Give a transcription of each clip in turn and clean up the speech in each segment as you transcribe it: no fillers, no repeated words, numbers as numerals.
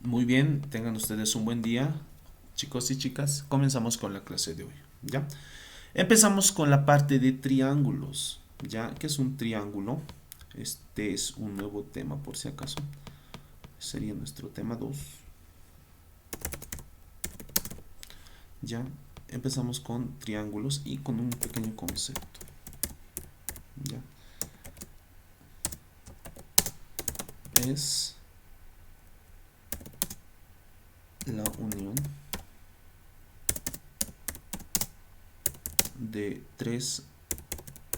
Muy bien, tengan ustedes un buen día, chicos y chicas. Comenzamos con la clase de hoy, ¿ya? Empezamos con la parte de triángulos, ¿ya? ¿Qué es un triángulo? Este es un nuevo tema por si acaso. Sería nuestro tema 2, ¿ya? Empezamos con triángulos y con un pequeño concepto, ¿ya? Es la unión de tres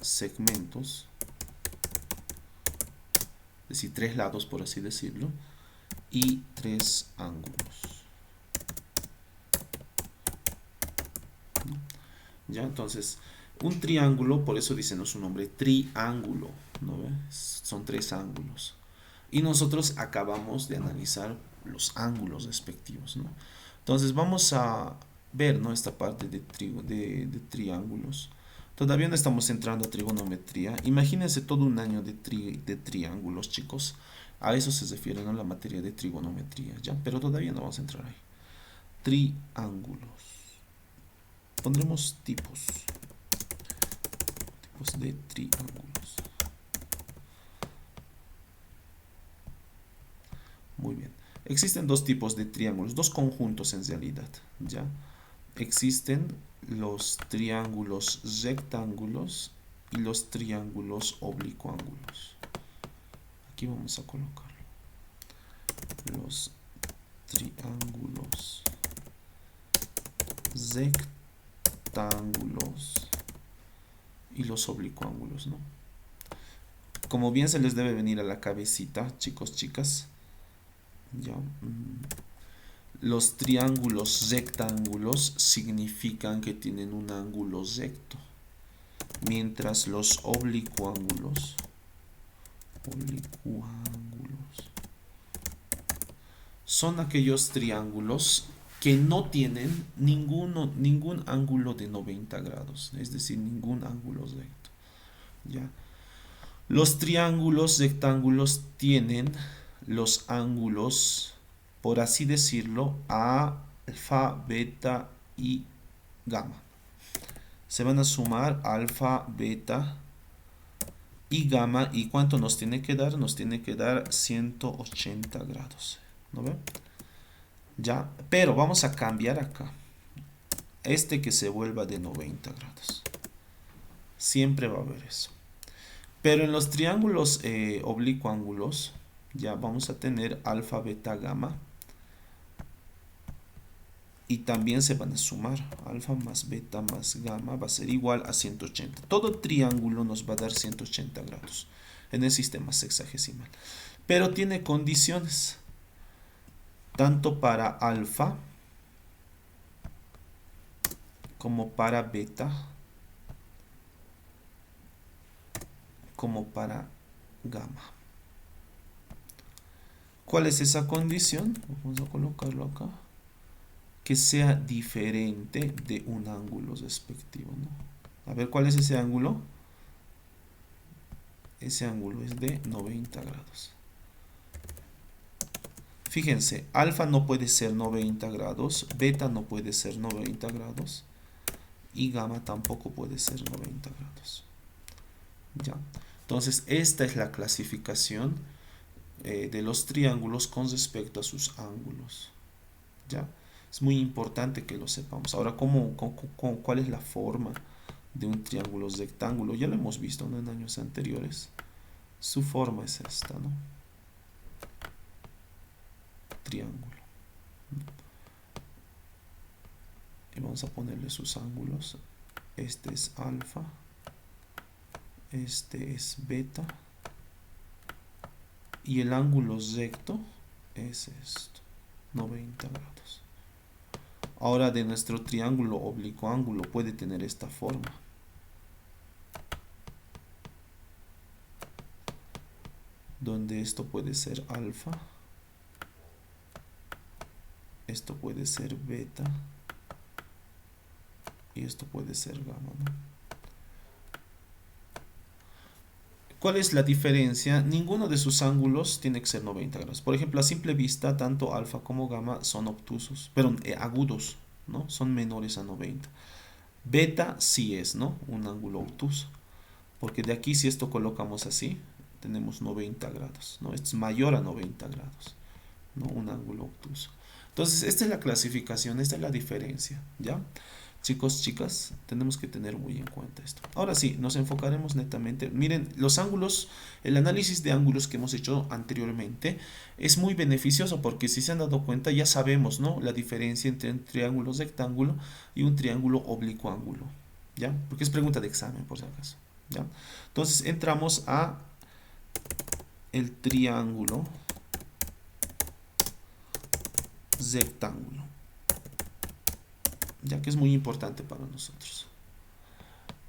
segmentos, es decir, tres lados por así decirlo, y tres ángulos. ¿Ya? Entonces, un triángulo, por eso dicen su nombre, triángulo, ¿no ve? Son tres ángulos. Y nosotros acabamos de analizar los ángulos respectivos, ¿no? Entonces, vamos a ver, ¿no? Esta parte de triángulos. Todavía no estamos entrando a trigonometría. Imagínense todo un año de triángulos, chicos. A eso se refiere, ¿no? La materia de trigonometría, ¿ya? Pero todavía no vamos a entrar ahí. Triángulos. Pondremos tipos de triángulos. Muy bien. Existen dos tipos de triángulos, dos conjuntos en realidad, ¿ya? Existen los triángulos rectángulos y los triángulos oblicuángulos. Aquí vamos a colocarlo. Los triángulos rectángulos y los oblicuángulos, ¿no? Como bien se les debe venir a la cabecita, chicos, chicas, ya. Los triángulos rectángulos significan que tienen un ángulo recto, mientras los oblicuángulos son aquellos triángulos que no tienen ningún ángulo de 90 grados, es decir, ningún ángulo recto. ¿Ya? Los triángulos rectángulos tienen los ángulos, por así decirlo, alfa, beta y gamma. Se van a sumar alfa, beta y gamma. ¿Y cuánto nos tiene que dar? Nos tiene que dar 180 grados. ¿No ven? Ya, pero vamos a cambiar acá. Este que se vuelva de 90 grados. Siempre va a haber eso. Pero en los triángulos oblicuángulos, ya vamos a tener alfa, beta, gamma. Y también se van a sumar. Alfa más beta más gamma va a ser igual a 180. Todo triángulo nos va a dar 180 grados en el sistema sexagesimal. Pero tiene condiciones. Tanto para alfa como para beta como para gamma. ¿Cuál es esa condición? Vamos a colocarlo acá. Que sea diferente de un ángulo respectivo, ¿no? A ver, ¿cuál es ese ángulo? Ese ángulo es de 90 grados. Fíjense, alfa no puede ser 90 grados, beta no puede ser 90 grados y gamma tampoco puede ser 90 grados. ¿Ya? Entonces, esta es la clasificación de los triángulos con respecto a sus ángulos. ¿Ya? Es muy importante que lo sepamos. Ahora, ¿cuál es la forma de un triángulo rectángulo? Ya lo hemos visto, ¿no? En años anteriores. Su forma es esta, ¿no? Triángulo. Y vamos a ponerle sus ángulos. Este es alfa. Este es beta. Y el ángulo recto es esto. 90 grados. Ahora de nuestro triángulo oblicuo ángulo puede tener esta forma. Donde esto puede ser alfa. Esto puede ser beta. Y esto puede ser gamma, ¿no? ¿Cuál es la diferencia? Ninguno de sus ángulos tiene que ser 90 grados. Por ejemplo, a simple vista, tanto alfa como gamma son obtusos, pero agudos, ¿no? Son menores a 90. Beta sí es, ¿no? Un ángulo obtuso. Porque de aquí, si esto colocamos así, tenemos 90 grados, ¿no? Esto es mayor a 90 grados, ¿no? Un ángulo obtuso. Entonces, esta es la clasificación, esta es la diferencia, ¿ya? Chicos, chicas, tenemos que tener muy en cuenta esto. Ahora sí, nos enfocaremos netamente. Miren, los ángulos, el análisis de ángulos que hemos hecho anteriormente es muy beneficioso porque si se han dado cuenta ya sabemos, ¿no? La diferencia entre un triángulo rectángulo y un triángulo oblicuo ángulo, ¿ya? Porque es pregunta de examen, por si acaso, ¿ya? Entonces entramos a el triángulo rectángulo, ya que es muy importante para nosotros.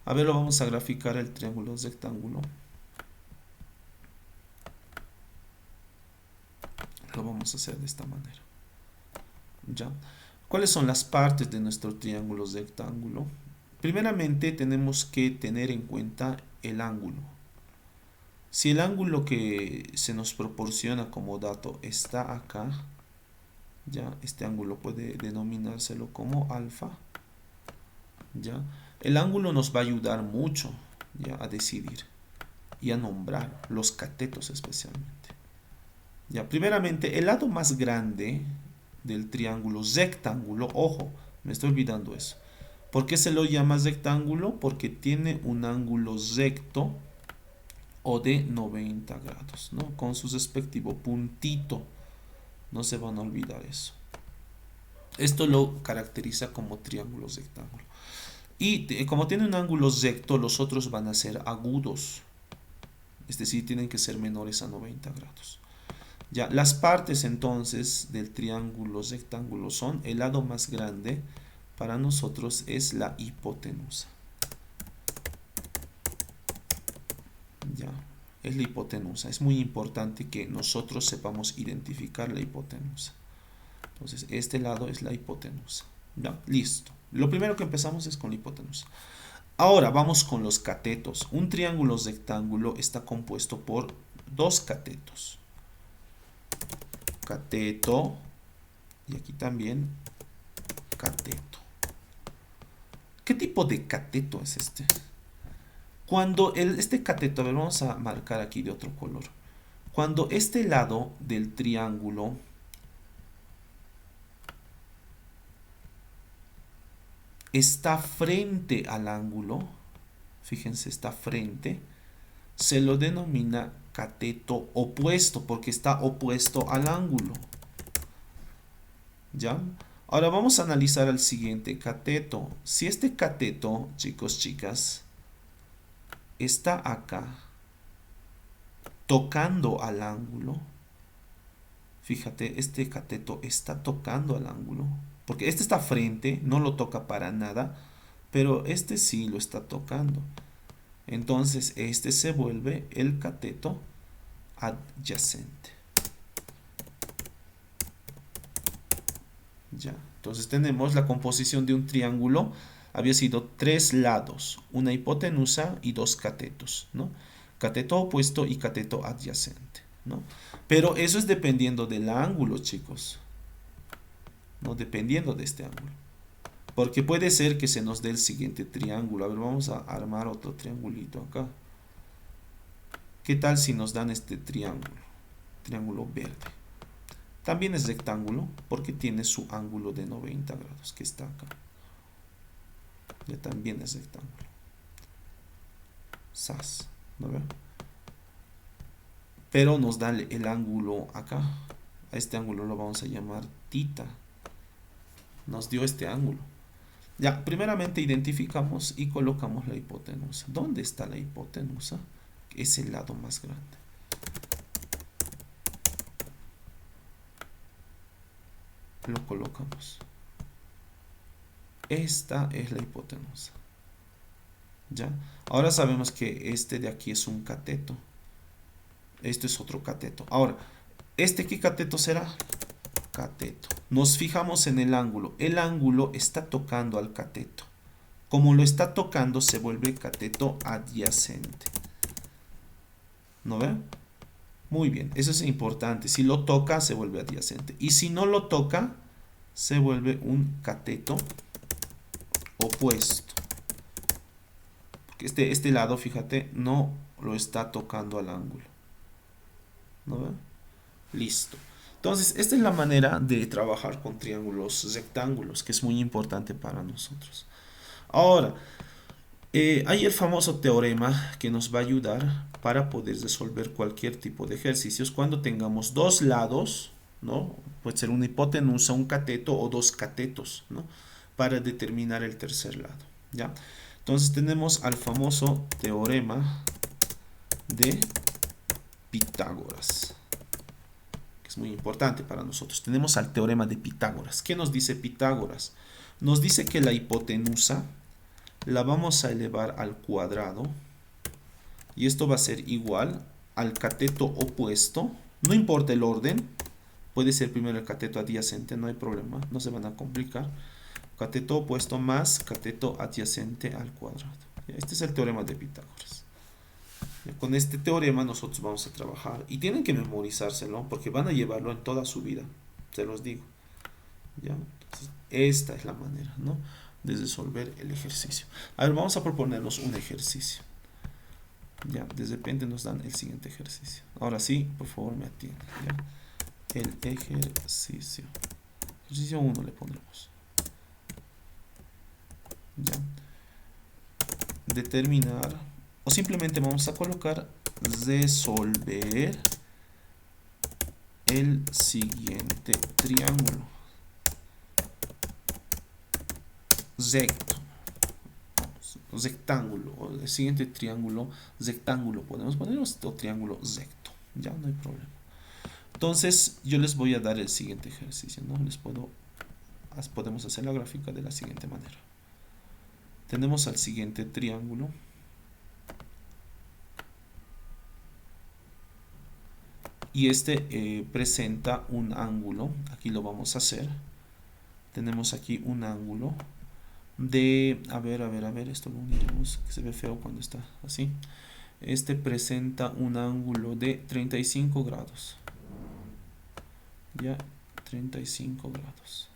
A ver, lo vamos a graficar el triángulo rectángulo. Lo vamos a hacer de esta manera. ¿Ya? ¿Cuáles son las partes de nuestro triángulo rectángulo? Primeramente tenemos que tener en cuenta el ángulo. Si el ángulo que se nos proporciona como dato está acá, ya este ángulo puede denominárselo como alfa, ya el ángulo nos va a ayudar mucho ya a decidir y a nombrar los catetos especialmente. Ya, primeramente, el lado más grande del triángulo rectángulo, ojo, me estoy olvidando eso. ¿Por qué se lo llama rectángulo? Porque tiene un ángulo recto o de 90 grados, ¿no? Con su respectivo puntito. No se van a olvidar eso. Esto lo caracteriza como triángulo rectángulo. Y como tiene un ángulo recto, los otros van a ser agudos. Es decir, tienen que ser menores a 90 grados. Ya, las partes entonces del triángulo rectángulo son el lado más grande para nosotros es la hipotenusa. Ya, es la hipotenusa. Es muy importante que nosotros sepamos identificar la hipotenusa. Entonces, este lado es la hipotenusa. Ya, listo. Lo primero que empezamos es con la hipotenusa. Ahora vamos con los catetos. Un triángulo rectángulo está compuesto por dos catetos. Cateto y aquí también cateto. ¿Qué tipo de cateto es este? Cuando este cateto, a ver, vamos a marcar aquí de otro color. Cuando este lado del triángulo está frente al ángulo, fíjense, está frente, se lo denomina cateto opuesto porque está opuesto al ángulo. ¿Ya? Ahora vamos a analizar el siguiente cateto. Si este cateto, chicos, chicas, está acá, tocando al ángulo, fíjate, este cateto está tocando al ángulo, porque este está frente, no lo toca para nada, pero este sí lo está tocando. Entonces este se vuelve el cateto adyacente. Ya, entonces tenemos la composición de un triángulo. Había sido tres lados, una hipotenusa y dos catetos, ¿no? Cateto opuesto y cateto adyacente, ¿no? Pero eso es dependiendo del ángulo, chicos. No dependiendo de este ángulo. Porque puede ser que se nos dé el siguiente triángulo. A ver, vamos a armar otro triangulito acá. ¿Qué tal si nos dan este triángulo? Triángulo verde. También es rectángulo porque tiene su ángulo de 90 grados que está acá. Ya también es rectángulo. Sas, ¿no ve? Pero nos da el ángulo acá. A este ángulo lo vamos a llamar tita. Nos dio este ángulo. Ya, primeramente identificamos y colocamos la hipotenusa. ¿Dónde está la hipotenusa? Es el lado más grande. Lo colocamos. Esta es la hipotenusa. ¿Ya? Ahora sabemos que este de aquí es un cateto. Esto es otro cateto. Ahora, ¿este qué cateto será? Cateto. Nos fijamos en el ángulo. El ángulo está tocando al cateto. Como lo está tocando, se vuelve cateto adyacente. ¿No ve? Muy bien, eso es importante. Si lo toca, se vuelve adyacente. Y si no lo toca, se vuelve un cateto opuesto. Porque este lado, fíjate, no lo está tocando al ángulo. ¿No ve? Listo. Entonces, esta es la manera de trabajar con triángulos rectángulos, que es muy importante para nosotros. Ahora, hay el famoso teorema que nos va a ayudar para poder resolver cualquier tipo de ejercicios cuando tengamos dos lados, ¿no? Puede ser una hipotenusa, un cateto o dos catetos, ¿no? Para determinar el tercer lado, ¿ya? Entonces tenemos al famoso teorema de Pitágoras, que es muy importante para nosotros. Tenemos al teorema de Pitágoras. ¿Qué nos dice Pitágoras? Nos dice que la hipotenusa la vamos a elevar al cuadrado y esto va a ser igual al cateto opuesto, no importa el orden, puede ser primero el cateto adyacente, no hay problema, no se van a complicar, cateto opuesto más cateto adyacente al cuadrado. Este es el teorema de Pitágoras. Con este teorema nosotros vamos a trabajar y tienen que memorizárselo porque van a llevarlo en toda su vida, se los digo. ¿Ya? Entonces, esta es la manera, ¿no?, de resolver el ejercicio. A ver, vamos a proponernos un ejercicio. Ya, de repente nos dan el siguiente ejercicio. Ahora sí, por favor me atienden. ¿Ya? El ejercicio. Ejercicio 1 le pondremos. Ya. Determinar, o simplemente vamos a colocar resolver el siguiente triángulo recto, rectángulo, o el siguiente triángulo rectángulo, podemos poner otro triángulo recto, ya no hay problema. Entonces yo les voy a dar el siguiente ejercicio, ¿no? Podemos hacer la gráfica de la siguiente manera. Tenemos al siguiente triángulo y este presenta un ángulo. Aquí lo vamos a hacer. Tenemos aquí un ángulo de, a ver, esto lo uniremos, que se ve feo cuando está así. Este presenta un ángulo de 35 grados. Ya, 35 grados.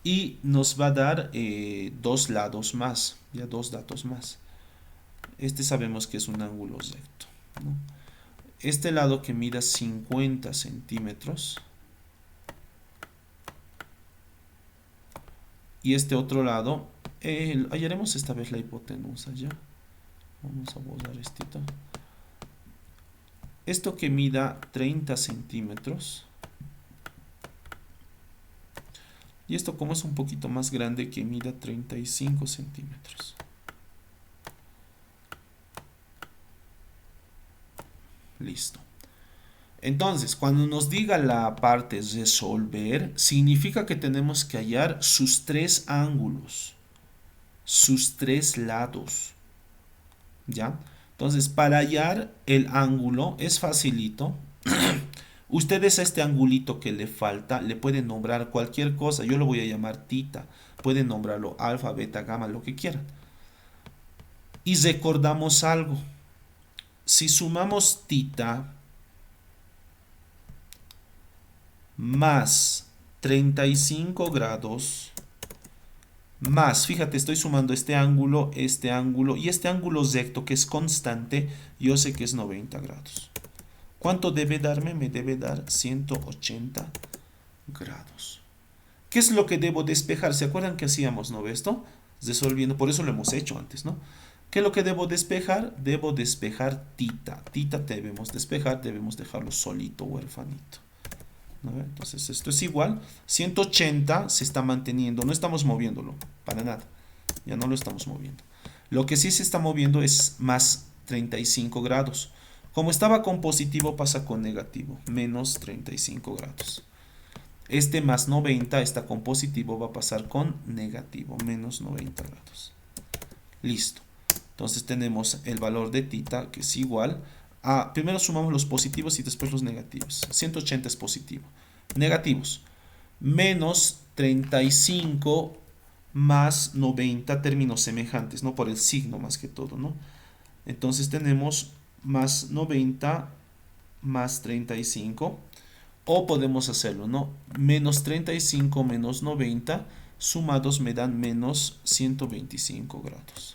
Y nos va a dar dos lados más, ya dos datos más. Este sabemos que es un ángulo recto, ¿no? Este lado que mida 50 centímetros. Y este otro lado, hallaremos esta vez la hipotenusa, ¿ya? Vamos a borrar esto. Esto que mida 30 centímetros. Y esto como es un poquito más grande que mida 35 centímetros. Listo. Entonces, cuando nos diga la parte resolver, significa que tenemos que hallar sus tres ángulos, sus tres lados. ¿Ya? Entonces, para hallar el ángulo es facilito. Ustedes a este angulito que le falta le pueden nombrar cualquier cosa. Yo lo voy a llamar tita. Pueden nombrarlo alfa, beta, gamma, lo que quieran. Y recordamos algo. Si sumamos tita más 35 grados más, fíjate, estoy sumando este ángulo y este ángulo recto que es constante, yo sé que es 90 grados. ¿Cuánto debe darme? Me debe dar 180 grados. ¿Qué es lo que debo despejar? ¿Se acuerdan que hacíamos, no? Esto, resolviendo, por eso lo hemos hecho antes, ¿no? ¿Qué es lo que debo despejar? Debo despejar tita. Tita debemos despejar, debemos dejarlo solito, huerfanito. Entonces esto es igual, 180 se está manteniendo, no estamos moviéndolo, para nada, ya no lo estamos moviendo. Lo que sí se está moviendo es más 35 grados. Como estaba con positivo pasa con negativo, menos 35 grados. Este más 90 está con positivo, va a pasar con negativo, menos 90 grados. Listo. Entonces tenemos el valor de tita que es igual a, primero sumamos los positivos y después los negativos. 180 es positivo. Negativos. Menos 35 más 90, términos semejantes, ¿no? Por el signo más que todo, ¿no? Entonces tenemos más 90 más 35. O podemos hacerlo, ¿no? Menos 35 menos 90 sumados me dan menos 125 grados.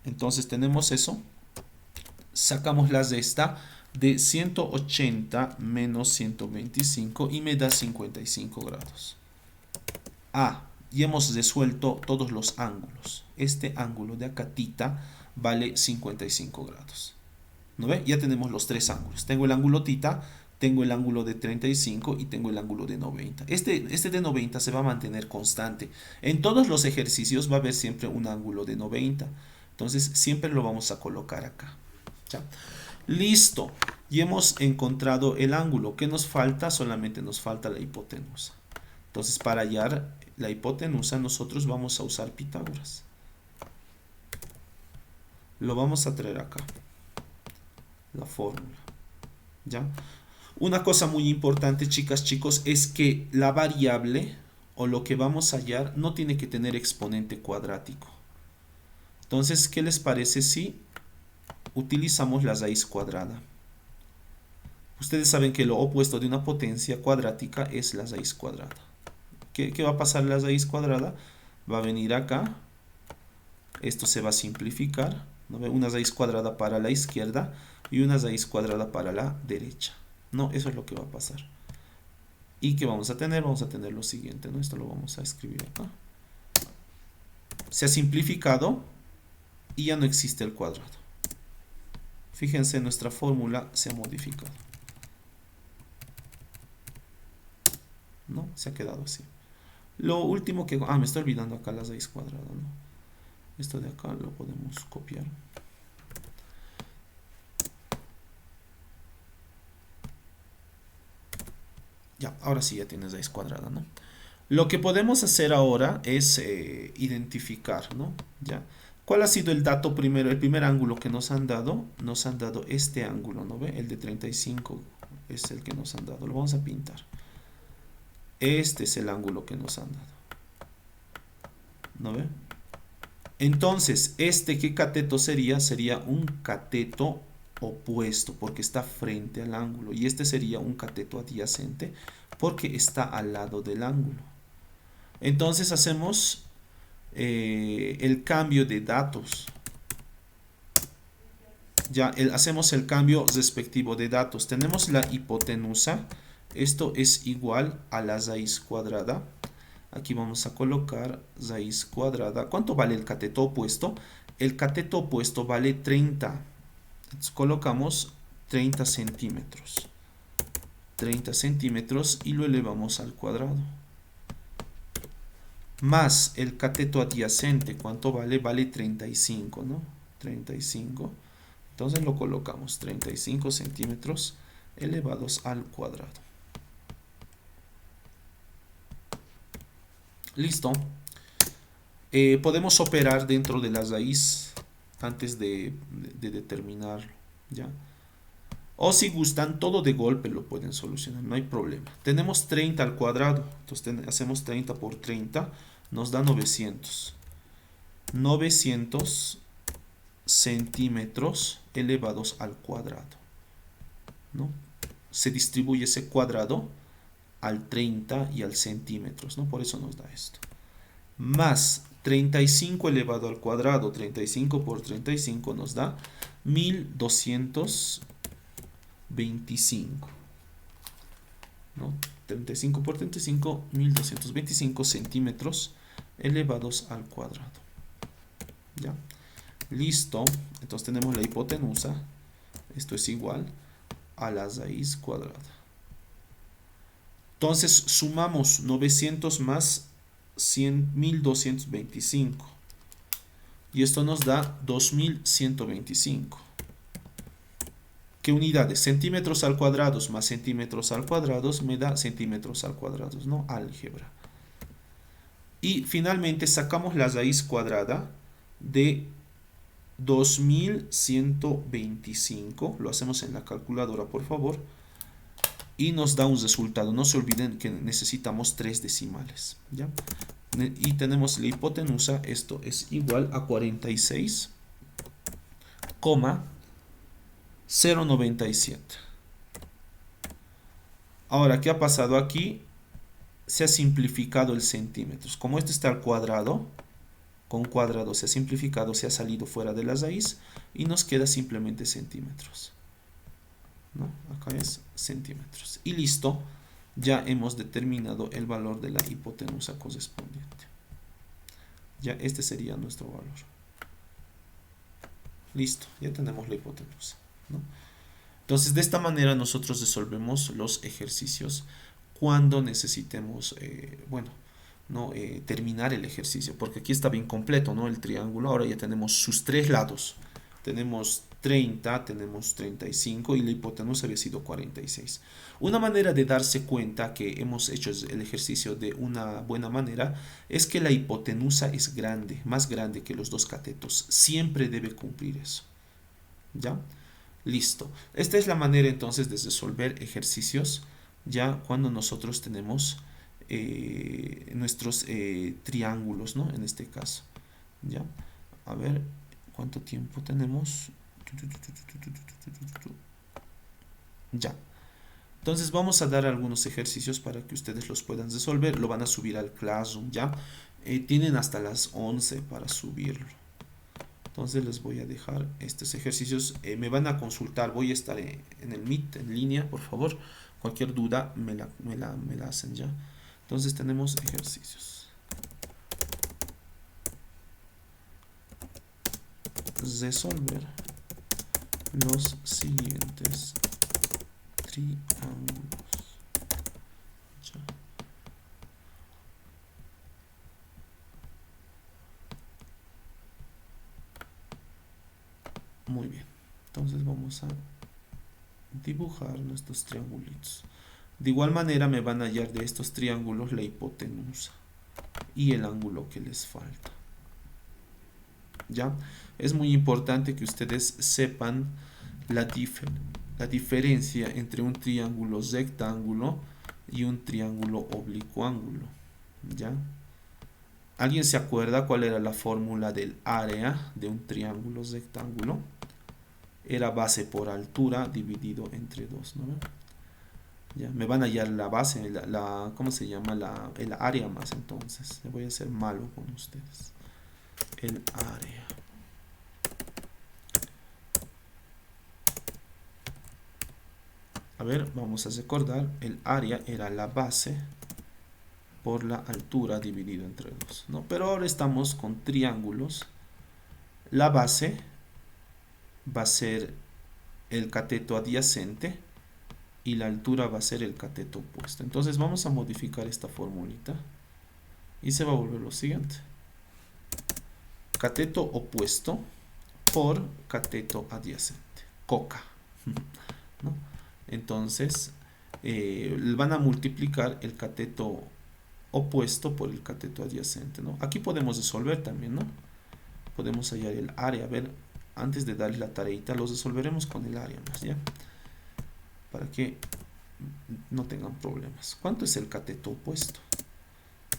Entonces tenemos eso. Sacamos las de esta de 180 menos 125 y me da 55 grados. Y hemos resuelto todos los ángulos. Este ángulo de acá, tita, vale 55 grados. ¿No ve? Ya tenemos los tres ángulos. Tengo el ángulo tita, tengo el ángulo de 35 y tengo el ángulo de 90. Este de 90 se va a mantener constante. En todos los ejercicios va a haber siempre un ángulo de 90. Entonces siempre lo vamos a colocar acá. ¿Ya? Listo. Y hemos encontrado el ángulo. ¿Qué nos falta? Solamente nos falta la hipotenusa. Entonces para hallar la hipotenusa nosotros vamos a usar Pitágoras. Lo vamos a traer acá. La fórmula. ¿Ya? Una cosa muy importante, chicas, chicos, es que la variable o lo que vamos a hallar no tiene que tener exponente cuadrático. Entonces, ¿qué les parece si utilizamos la raíz cuadrada? Ustedes saben que lo opuesto de una potencia cuadrática es la raíz cuadrada. ¿Qué va a pasar la raíz cuadrada? Va a venir acá. Esto se va a simplificar, ¿no? Una raíz cuadrada para la izquierda y una raíz cuadrada para la derecha. No, eso es lo que va a pasar. ¿Y qué vamos a tener? Vamos a tener lo siguiente, ¿no? Esto lo vamos a escribir acá. Se ha simplificado y ya no existe el cuadrado. Fíjense, nuestra fórmula se ha modificado. ¿No? Se ha quedado así. Lo último que... me estoy olvidando acá la raíz cuadrada, ¿no? Esto de acá lo podemos copiar. Ya, ahora sí ya tienes raíz cuadrada, ¿no? Lo que podemos hacer ahora es identificar, ¿no? Ya. ¿Cuál ha sido el dato primero? El primer ángulo que nos han dado este ángulo, ¿no ve? El de 35 es el que nos han dado. Lo vamos a pintar. Este es el ángulo que nos han dado. ¿No ve? Entonces, ¿qué cateto sería? Sería un cateto opuesto porque está frente al ángulo. Y este sería un cateto adyacente porque está al lado del ángulo. Entonces hacemos el cambio de datos. Ya hacemos el cambio respectivo de datos. Tenemos la hipotenusa. Esto es igual a la raíz cuadrada. Aquí vamos a colocar raíz cuadrada. ¿Cuánto vale el cateto opuesto? El cateto opuesto vale 30. Entonces colocamos 30 centímetros. 30 centímetros y lo elevamos al cuadrado. Más el cateto adyacente. ¿Cuánto vale? Vale 35, ¿no? 35. Entonces lo colocamos 35 centímetros elevados al cuadrado. Listo. Podemos operar dentro de la raíz antes de determinarlo, ¿ya? O si gustan, todo de golpe lo pueden solucionar, no hay problema. Tenemos 30 al cuadrado, entonces hacemos 30 por 30, nos da 900. 900 centímetros elevados al cuadrado, ¿no? Se distribuye ese cuadrado al 30 y al centímetros, ¿no? Por eso nos da esto. Más 35 elevado al cuadrado, 35 por 35 nos da 1225, ¿no? 35 por 35, 1225 centímetros elevados al cuadrado. ¿Ya? Listo. Entonces tenemos la hipotenusa. Esto es igual a la raíz cuadrada. Entonces sumamos 900 más 1225. Y esto nos da 2125. ¿Qué unidades? Centímetros al cuadrado más centímetros al cuadrado me da centímetros al cuadrado, ¿no? Álgebra. Y finalmente sacamos la raíz cuadrada de 2125. Lo hacemos en la calculadora, por favor. Y nos da un resultado. No se olviden que necesitamos 3 decimales, ¿ya? Y tenemos la hipotenusa. Esto es igual a 46,0 0,97. Ahora, ¿qué ha pasado aquí? Se ha simplificado el centímetros. Como esto está al cuadrado, con cuadrado se ha simplificado, se ha salido fuera de la raíz y nos queda simplemente centímetros, ¿no? Acá es centímetros. Y listo, ya hemos determinado el valor de la hipotenusa correspondiente. Ya este sería nuestro valor. Listo, ya tenemos la hipotenusa, ¿no? Entonces, de esta manera nosotros resolvemos los ejercicios cuando necesitemos, bueno, ¿no? Terminar el ejercicio, porque aquí está bien completo, ¿no? El triángulo, ahora ya tenemos sus tres lados. Tenemos 30, tenemos 35 y la hipotenusa había sido 46. Una manera de darse cuenta que hemos hecho el ejercicio de una buena manera es que la hipotenusa es grande, más grande que los dos catetos. Siempre debe cumplir eso. ¿Ya? Listo. Esta es la manera entonces de resolver ejercicios ya cuando nosotros tenemos nuestros triángulos, ¿no? En este caso. ¿Ya? A ver, ¿cuánto tiempo tenemos? Ya. Entonces vamos a dar algunos ejercicios para que ustedes los puedan resolver. Lo van a subir al Classroom, ¿ya? Tienen hasta las 11 para subirlo. Entonces les voy a dejar estos ejercicios. Me van a consultar. Voy a estar en el Meet en línea, por favor. Cualquier duda me la hacen ya. Entonces tenemos ejercicios. Resolver los siguientes triángulos. Ya. Muy bien. Entonces vamos a dibujar nuestros triangulitos. De igual manera me van a hallar de estos triángulos la hipotenusa y el ángulo que les falta. ¿Ya? Es muy importante que ustedes sepan la diferencia entre un triángulo rectángulo y un triángulo oblicuángulo. ¿Ya? ¿Alguien se acuerda cuál era la fórmula del área de un triángulo rectángulo? Era base por altura dividido entre 2, ¿no? Ya, me van a hallar la base, ¿cómo se llama? El área más, entonces. Le voy a hacer malo con ustedes. El área. A ver, vamos a recordar. El área era la base por la altura dividido entre 2, ¿no? Pero ahora estamos con triángulos. La base va a ser el cateto adyacente y la altura va a ser el cateto opuesto. Entonces vamos a modificar esta formulita y se va a volver lo siguiente: cateto opuesto por cateto adyacente, coca, ¿no? Entonces van a multiplicar el cateto opuesto por el cateto adyacente, ¿no? Aquí podemos resolver también, ¿no? Podemos hallar el área. A ver, antes de darle la tareita, los resolveremos con el área más, ¿ya? Para que no tengan problemas. ¿Cuánto es el cateto opuesto?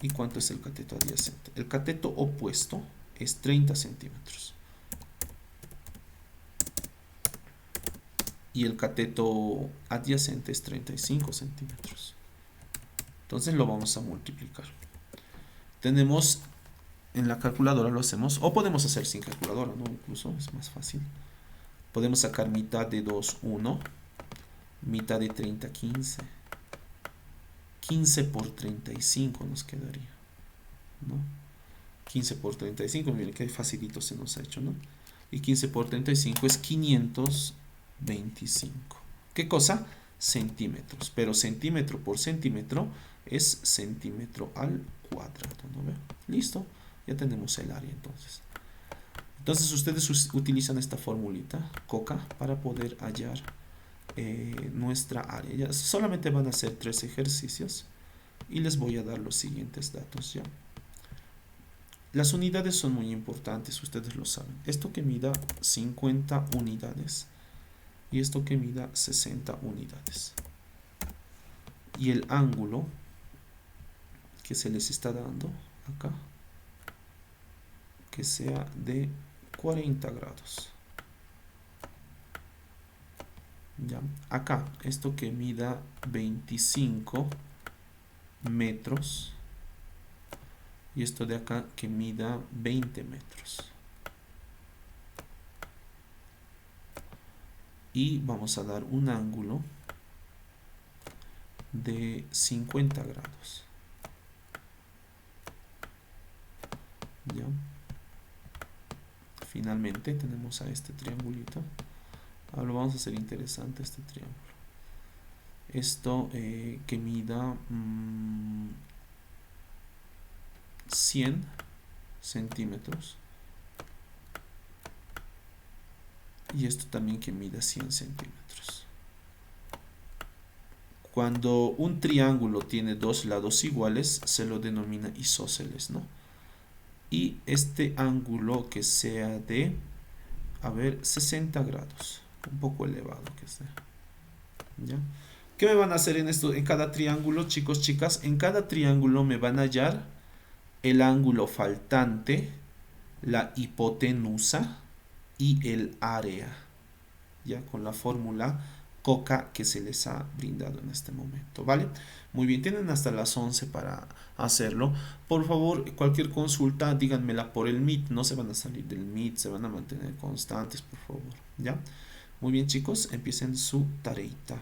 ¿Y cuánto es el cateto adyacente? El cateto opuesto es 30 centímetros. Y el cateto adyacente es 35 centímetros. Entonces lo vamos a multiplicar. Tenemos en la calculadora, lo hacemos, o podemos hacer sin calculadora, ¿no? Incluso es más fácil. Podemos sacar mitad de 2, 1. Mitad de 30, 15. 15 por 35 nos quedaría, ¿no? 15 por 35, miren qué facilito se nos ha hecho, ¿no? Y 15 por 35 es 525. ¿Qué cosa? Centímetros. Pero centímetro por centímetro es centímetro al cuadrado, ¿no ve? Listo, ya tenemos el área entonces. Entonces ustedes utilizan esta formulita, coca, para poder hallar nuestra área. Ya solamente van a hacer 3 ejercicios y les voy a dar los siguientes datos ya. Las unidades son muy importantes, ustedes lo saben. Esto que mida 50 unidades y esto que mida 60 unidades. Y el ángulo que se les está dando acá, que sea de 40 grados. Ya, acá, esto que mida 25 metros y esto de acá que mida 20 metros. Y vamos a dar un ángulo de 50 grados. ¿Ya? Finalmente tenemos a este triangulito. Ahora lo vamos a hacer interesante este triángulo. Esto que mida 100 centímetros. Y esto también que mida 100 centímetros. Cuando un triángulo tiene dos lados iguales, se lo denomina isósceles, ¿no? Y este ángulo que sea de, a ver, 60 grados. Un poco elevado que sea. ¿Ya? ¿Qué me van a hacer en esto? En cada triángulo, chicos, chicas, en cada triángulo me van a hallar el ángulo faltante, la hipotenusa y el área, ya con la fórmula COCA que se les ha brindado en este momento, ¿vale? Muy bien, tienen hasta las 11 para hacerlo. Por favor, cualquier consulta, díganmela por el Meet, no se van a salir del Meet, se van a mantener constantes, por favor, ¿ya? Muy bien, chicos, empiecen su tareita.